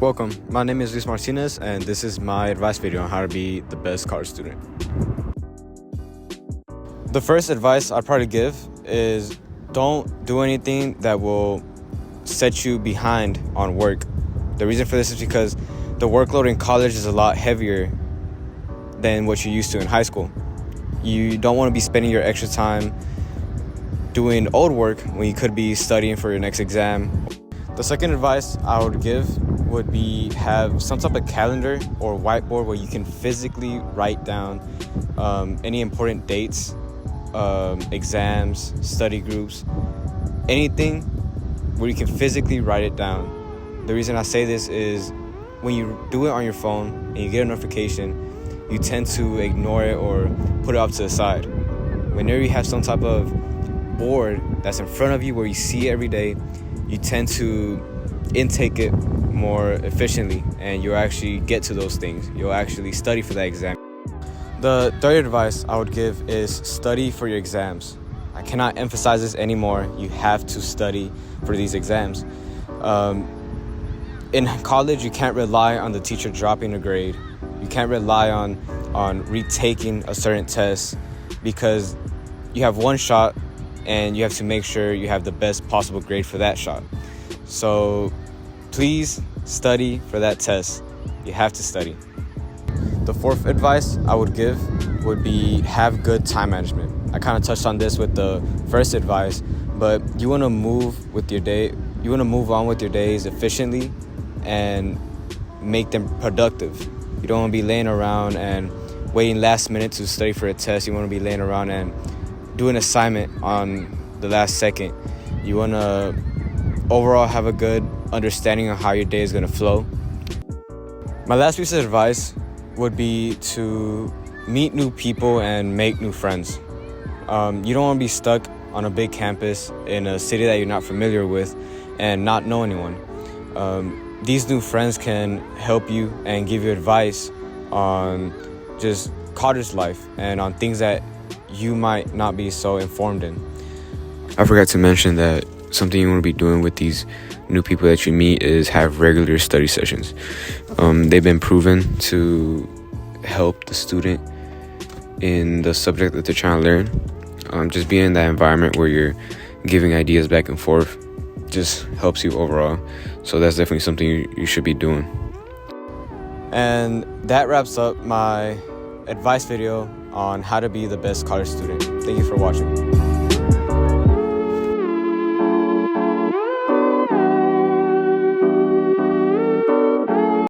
Welcome, my name is Luis Martinez, and this is my advice video on how to be the best college student. The first advice I'd probably give is don't do anything that will set you behind on work. The reason for this is because the workload in college is a lot heavier than what you're used to in high school. You don't want to be spending your extra time doing old work when you could be studying for your next exam. The second advice I would give would be have some type of calendar or whiteboard where you can physically write down any important dates, exams, study groups, anything where you can physically write it down. The reason I say this is when you do it on your phone and you get a notification, you tend to ignore it or put it off to the side. Whenever you have some type of board that's in front of you where you see it every day, you tend to intake it more efficiently and you'll actually get to those things. You'll actually study for that exam. The third advice I would give is study for your exams. I cannot emphasize this anymore. You have to study for these exams. In college, you can't rely on the teacher dropping a grade. You can't rely on retaking a certain test because you have one shot and you have to make sure you have the best possible grade for that shot. So please study for that test. You have to study. The fourth advice I would give would be have good time management. I kind of touched on this with the first advice, but you want to move with your day. You want to move on with your days efficiently and make them productive. You don't want to be laying around and waiting last minute to study for a test. You want to be laying around and do an assignment on the last second. You want to overall have a good understanding of how your day is going to flow. My last piece of advice would be to meet new people and make new friends. You don't want to be stuck on a big campus in a city that you're not familiar with and not know anyone. These new friends can help you and give you advice on just college life and on things that you might not be so informed in. I forgot to mention that something you want to be doing with these new people that you meet is have regular study sessions. They've been proven to help the student in the subject that they're trying to learn. Just being in that environment where you're giving ideas back and forth just helps you overall. So that's definitely something you should be doing. And that wraps up my advice video on how to be the best college student. Thank you for watching.